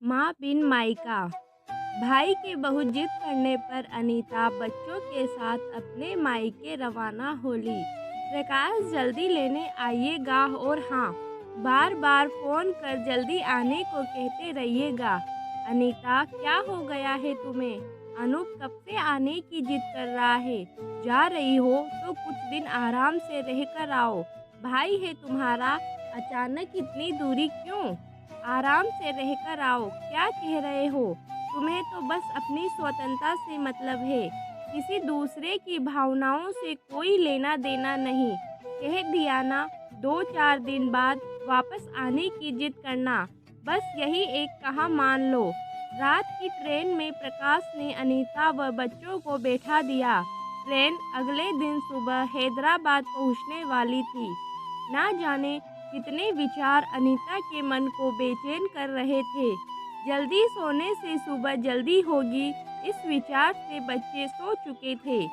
माँ बिन मायका। भाई के बहुत जिद करने पर अनीता बच्चों के साथ अपने मायके रवाना होली। प्रकाश जल्दी लेने आइएगा और हाँ, बार बार फोन कर जल्दी आने को कहते रहिएगा। अनीता, क्या हो गया है तुम्हें? अनूप कब से आने की जिद कर रहा है। जा रही हो तो कुछ दिन आराम से रह कर आओ। भाई है तुम्हारा, अचानक इतनी दूरी क्यों? आराम से रहकर आओ। क्या कह रहे हो? तुम्हें तो बस अपनी स्वतंत्रता से मतलब है, किसी दूसरे की भावनाओं से कोई लेना देना नहीं। कह दिया ना, 2-4 दिन बाद वापस आने की जिद करना, बस यही एक कहा मान लो। रात की ट्रेन में प्रकाश ने अनीता व बच्चों को बैठा दिया। ट्रेन अगले दिन सुबह हैदराबाद पहुंचने वाली थी। ना जाने कितने विचार अनीता के मन को बेचैन कर रहे थे। जल्दी सोने से सुबह जल्दी होगी, इस विचार से बच्चे सो चुके थे।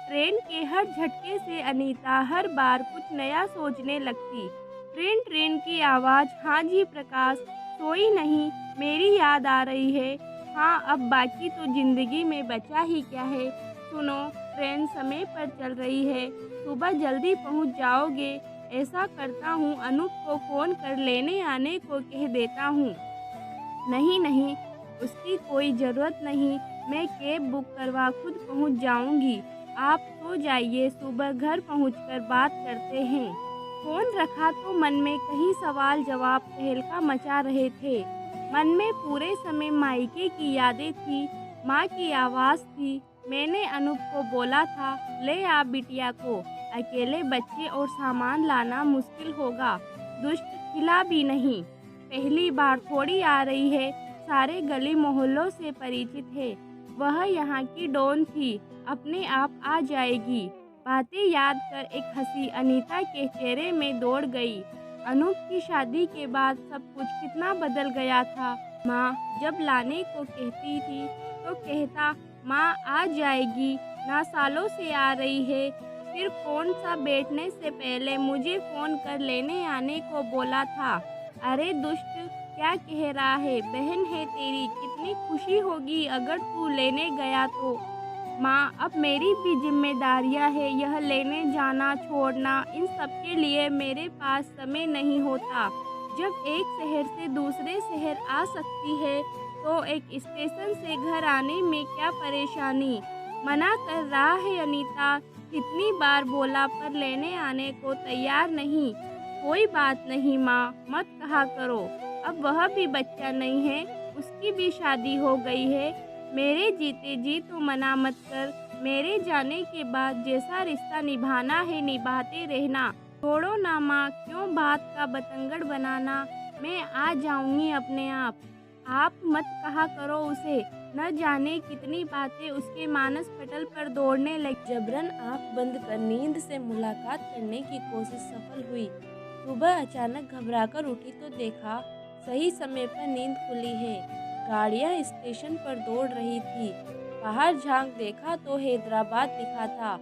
ट्रेन के हर झटके से अनीता हर बार कुछ नया सोचने लगती। ट्रेन ट्रेन की आवाज़। हाँ जी प्रकाश, सोई नहीं, मेरी याद आ रही है। हाँ, अब बाकी तो जिंदगी में बचा ही क्या है। सुनो, ट्रेन समय पर चल रही है, सुबह जल्दी पहुंच जाओगे। ऐसा करता हूँ, अनूप को फ़ोन कर लेने आने को कह देता हूँ। नहीं नहीं, उसकी कोई ज़रूरत नहीं, मैं कैब बुक करवा खुद पहुँच जाऊँगी। आप सो जाइए, सुबह घर पहुँचकर बात करते हैं। फ़ोन रखा तो मन में कई सवाल जवाब तहलका मचा रहे थे। मन में पूरे समय मायके की यादें थी, माँ की आवाज़ थी। मैंने अनूप को बोला था, ले आ बिटिया को, अकेले बच्चे और सामान लाना मुश्किल होगा। दुष्ट खिला भी नहीं, पहली बार थोड़ी आ रही है, सारे गली मोहल्लों से परिचित है। वह यहाँ की डॉन थी, अपने आप आ जाएगी। बातें याद कर एक हंसी अनीता के चेहरे में दौड़ गई। अनूप की शादी के बाद सब कुछ कितना बदल गया था। माँ जब लाने को कहती थी तो कहता, माँ आ जाएगी, ना सालों से आ रही है। फिर कौन सा बैठने से पहले मुझे फ़ोन कर लेने आने को बोला था। अरे दुष्ट, क्या कह रहा है? बहन है तेरी, कितनी खुशी होगी अगर तू लेने गया तो। माँ, अब मेरी भी जिम्मेदारियाँ है, यह लेने जाना छोड़ना, इन सब के लिए मेरे पास समय नहीं होता। जब एक शहर से दूसरे शहर आ सकती है तो एक स्टेशन से घर आने में क्या परेशानी। मना कर रहा है अनीता, कितनी बार बोला पर लेने आने को तैयार नहीं। कोई बात नहीं माँ, मत कहा करो। अब वह भी बच्चा नहीं है, उसकी भी शादी हो गई है। मेरे जीते जी तो मना मत कर। मेरे जाने के बाद जैसा रिश्ता निभाना है निभाते रहना। छोड़ो ना माँ, क्यों बात का बतंगड़ बनाना। मैं आ जाऊंगी अपने आप। आप मत कहा करो उसे, न जाने कितनी बातें उसके मानस पटल पर दौड़ने लगी। जबरन आंख बंद कर नींद से मुलाकात करने की कोशिश सफल हुई। सुबह अचानक घबराकर उठी तो देखा सही समय पर नींद खुली है। गाड़ियां स्टेशन पर दौड़ रही थी। बाहर झांक देखा तो हैदराबाद लिखा था।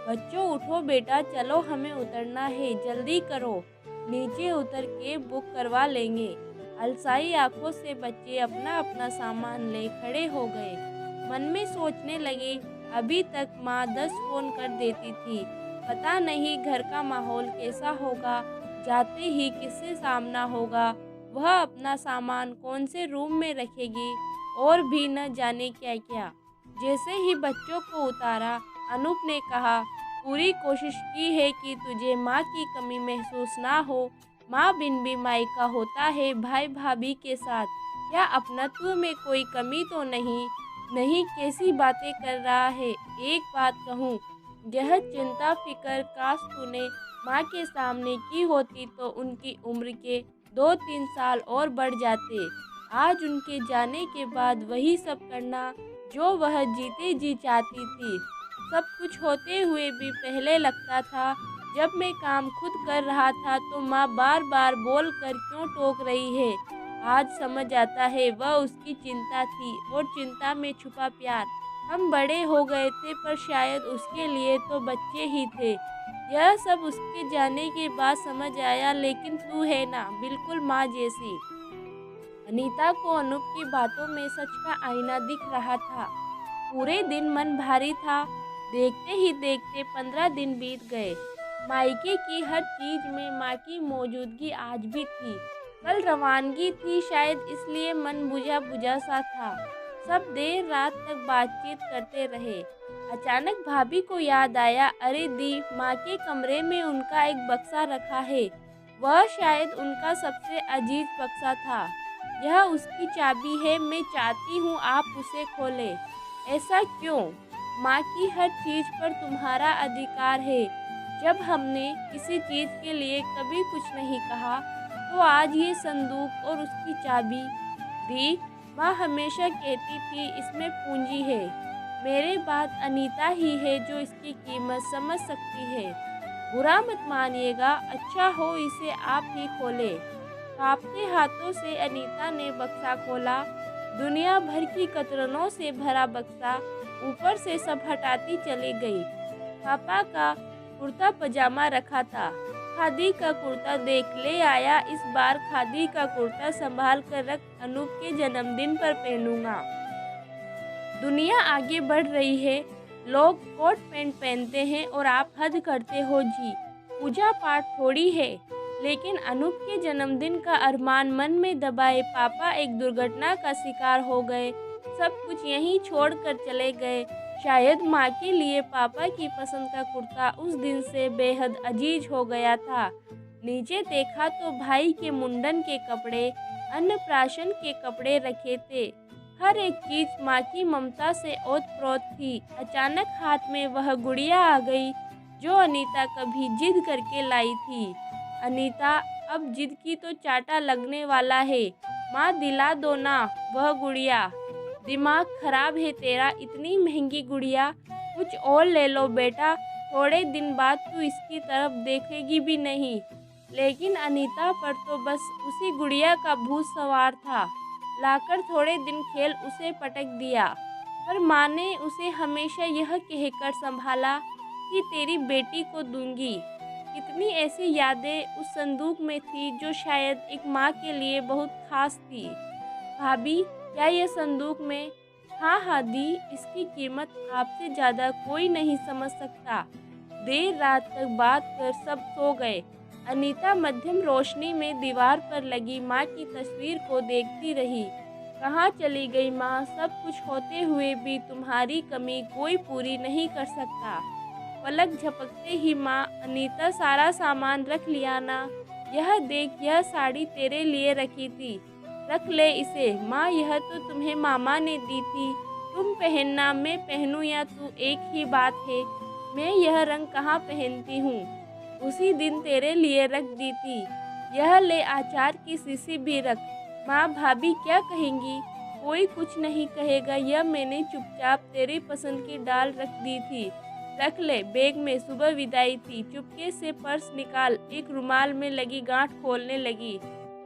बच्चों उठो बेटा, चलो हमें उतरना है, जल्दी करो, नीचे उतर के बुक करवा लेंगे। अलसाई आंखों से बच्चे अपना अपना सामान ले खड़े हो गए। मन में सोचने लगे, अभी तक माँ 10 फोन कर देती थी, पता नहीं घर का माहौल कैसा होगा, जाते ही किससे सामना होगा, वह अपना सामान कौन से रूम में रखेगी, और भी न जाने क्या क्या। जैसे ही बच्चों को उतारा, अनूप ने कहा, पूरी कोशिश की है कि तुझे माँ की कमी महसूस ना हो। माँ बिन भी मायका होता है, भाई भाभी के साथ क्या अपनत्व में कोई कमी तो नहीं। नहीं, कैसी बातें कर रहा है। एक बात कहूँ, यह चिंता फिक्र काश तूने माँ के सामने की होती तो उनकी उम्र के 2-3 साल और बढ़ जाते। आज उनके जाने के बाद वही सब करना जो वह जीते जी चाहती थी। सब कुछ होते हुए भी पहले लगता था जब मैं काम खुद कर रहा था तो माँ बार बार बोल कर क्यों टोक रही है। आज समझ आता है वह उसकी चिंता थी और चिंता में छुपा प्यार। हम बड़े हो गए थे पर शायद उसके लिए तो बच्चे ही थे। यह सब उसके जाने के बाद समझ आया, लेकिन तू है ना बिल्कुल माँ जैसी। अनीता को अनूप की बातों में सच का आईना दिख रहा था। पूरे दिन मन भारी था। देखते ही देखते 15 दिन बीत गए। मायके की हर चीज में माँ की मौजूदगी आज भी थी। कल रवानगी थी, शायद इसलिए मन बुझा बुझा सा था। सब देर रात तक बातचीत करते रहे। अचानक भाभी को याद आया, अरे दी, माँ के कमरे में उनका एक बक्सा रखा है। वह शायद उनका सबसे अजीज बक्सा था। यह उसकी चाबी है, मैं चाहती हूँ आप उसे खोलें। ऐसा क्यों? माँ की हर चीज पर तुम्हारा अधिकार है। जब हमने किसी चीज के लिए कभी कुछ नहीं कहा, तो आज ये संदूक और उसकी चाबी। दी, माँ हमेशा कहती थी इसमें पूंजी है। मेरे बाद अनीता ही है जो इसकी कीमत समझ सकती है। बुरा मत मानिएगा, अच्छा हो इसे आप ही खोले। कांपते हाथों से अनीता ने बक्सा खोला। दुनिया भर की कतरनों से भरा बक्सा। ऊपर से सब हटाती चली गई। पापा का कुर्ता पजामा रखा था। खादी का कुर्ता देख ले आया। इस बार खादी का कुर्ता संभाल कर रख, अनूप के जन्मदिन पर पहनूंगा। दुनिया आगे बढ़ रही है। लोग कोट पैंट पहनते हैं और आप हद करते हो जी। पूजा पाठ थोड़ी है। लेकिन अनूप के जन्मदिन का अरमान मन में दबाए पापा एक दुर्घटना का शिकार हो गए। सब कुछ यहीं छोड़कर चले गए। शायद माँ के लिए पापा की पसंद का कुर्ता उस दिन से बेहद अजीज हो गया था। नीचे देखा तो भाई के मुंडन के कपड़े, अन्नप्राशन के कपड़े रखे थे। हर एक चीज माँ की ममता से ओत-प्रोत थी। अचानक हाथ में वह गुड़िया आ गई जो अनीता कभी जिद करके लाई थी। अनीता, अब जिद की तो चाटा लगने वाला है। माँ दिला दो ना वह गुड़िया। दिमाग खराब है तेरा, इतनी महंगी गुड़िया। कुछ और ले लो बेटा, थोड़े दिन बाद तू इसकी तरफ देखेगी भी नहीं। लेकिन अनीता पर तो बस उसी गुड़िया का भूत सवार था। लाकर थोड़े दिन खेल उसे पटक दिया। पर माँ ने उसे हमेशा यह कहकर संभाला कि तेरी बेटी को दूंगी। कितनी ऐसी यादें उस संदूक में थी जो शायद एक माँ के लिए बहुत खास थी। भाभी, क्या ये संदूक में? हाँ हाँ दी, इसकी कीमत आपसे ज़्यादा कोई नहीं समझ सकता। देर रात तक बात कर सब सो गए। अनीता मध्यम रोशनी में दीवार पर लगी माँ की तस्वीर को देखती रही। कहाँ चली गई माँ? सब कुछ होते हुए भी तुम्हारी कमी कोई पूरी नहीं कर सकता। पलक झपकते ही माँ, अनीता सारा सामान रख लिया ना? यह देख, यह साड़ी तेरे लिए रखी थी, रख ले इसे। माँ, यह तो तुम्हें मामा ने दी थी, तुम पहनना, मैं पहनूं या तू, एक ही बात है। मैं यह रंग कहाँ पहनती हूँ, उसी दिन तेरे लिए रख दी थी। यह ले, आचार की शीशी भी रख। माँ, भाभी क्या कहेंगी? कोई कुछ नहीं कहेगा, यह मैंने चुपचाप तेरी पसंद की डाल रख दी थी, रख ले बैग में। सुबह विदाई थी। चुपके से पर्स निकाल, एक रुमाल में लगी गांठ खोलने लगी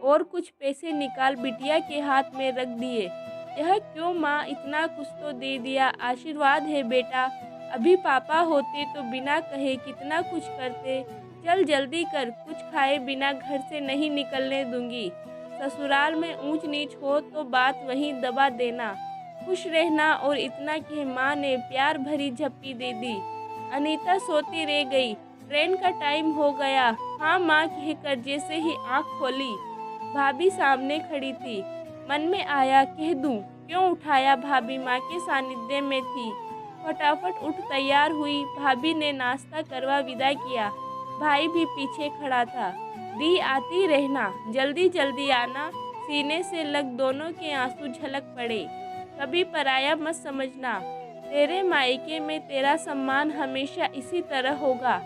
और कुछ पैसे निकाल बिटिया के हाथ में रख दिए। यह क्यों माँ? इतना कुछ तो दे दिया, आशीर्वाद है बेटा। अभी पापा होते तो बिना कहे कितना कुछ करते। चल जल्दी कर, कुछ खाए बिना घर से नहीं निकलने दूंगी। ससुराल में ऊंच नीच हो तो बात वहीं दबा देना। खुश रहना। और इतना कि माँ ने प्यार भरी झप्पी दे दी। अनीता सोती रह गई। ट्रेन का टाइम हो गया। हाँ माँ कहकर जैसे ही आँख खोली, भाभी सामने खड़ी थी। मन में आया, कह दूं, क्यों उठाया? भाभी माँ के सानिध्य में थी। फटाफट उठ तैयार हुई। भाभी ने नाश्ता करवा विदा किया। भाई भी पीछे खड़ा था। दी, आती रहना, जल्दी जल्दी आना। सीने से लग दोनों के आंसू झलक पड़े। कभी पराया मत समझना। तेरे मायके में तेरा सम्मान हमेशा इसी तरह होगा।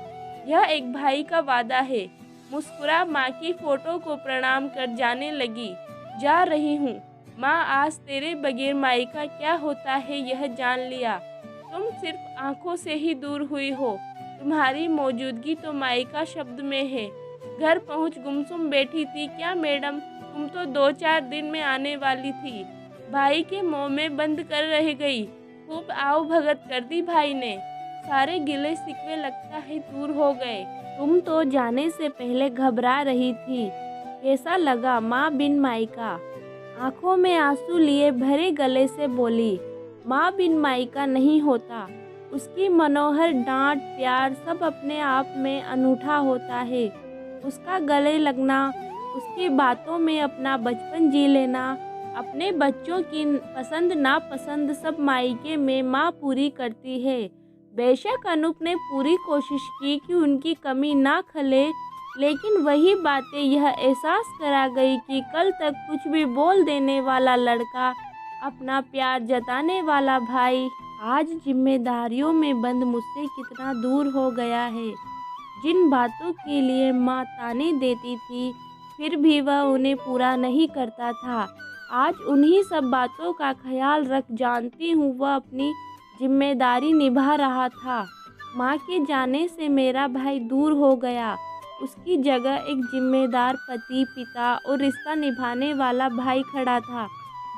यह एक भाई का वादा है। मुस्कुरा माँ की फोटो को प्रणाम कर जाने लगी। जा रही हूँ माँ, आज तेरे बगैर मायका क्या होता है यह जान लिया। तुम सिर्फ आंखों से ही दूर हुई हो। तुम्हारी मौजूदगी तो मायका शब्द में है। घर पहुँच गुमसुम बैठी थी। क्या मैडम, तुम तो 2-4 दिन में आने वाली थी। भाई के मुँह में बंद कर रह गई। खूब आओ भगत कर दी भाई ने। सारे गिले शिकवे लगता है दूर हो गए। तुम तो जाने से पहले घबरा रही थी। कैसा लगा माँ बिन मायका? आंखों में आंसू लिए भरे गले से बोली, माँ बिन माई का नहीं होता। उसकी मनोहर डांट प्यार सब अपने आप में अनूठा होता है। उसका गले लगना, उसकी बातों में अपना बचपन जी लेना, अपने बच्चों की पसंद नापसंद सब मायके में माँ पूरी करती है। बेशक अनूप ने पूरी कोशिश की कि उनकी कमी ना खले, लेकिन वही बातें यह एहसास करा गई कि कल तक कुछ भी बोल देने वाला लड़का, अपना प्यार जताने वाला भाई, आज जिम्मेदारियों में बंद मुझसे कितना दूर हो गया है। जिन बातों के लिए माँ ताने देती थी, फिर भी वह उन्हें पूरा नहीं करता था, आज उन्हीं सब बातों का ख्याल रख जानती हूँ वह अपनी जिम्मेदारी निभा रहा था। माँ के जाने से मेरा भाई दूर हो गया, उसकी जगह एक जिम्मेदार पति, पिता और रिश्ता निभाने वाला भाई खड़ा था।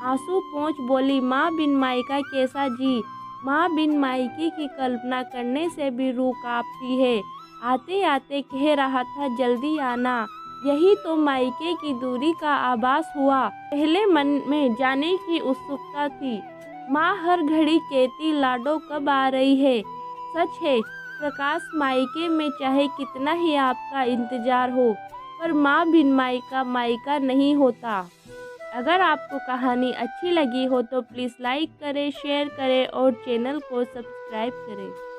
आंसू पोंछ बोली, माँ बिन मायका कैसा जी। माँ बिन मायके की कल्पना करने से भी रूह कांपती है। आते आते कह रहा था जल्दी आना, यही तो मायके की दूरी का आभास हुआ। पहले मन में जाने की उत्सुकता थी। माँ हर घड़ी कहती लाडो कब आ रही है। सच है, प्रकाश मायके में चाहे कितना ही आपका इंतजार हो, पर माँ बिन मायका मायका नहीं होता। अगर आपको कहानी अच्छी लगी हो तो प्लीज़ लाइक करें, शेयर करें और चैनल को सब्सक्राइब करें।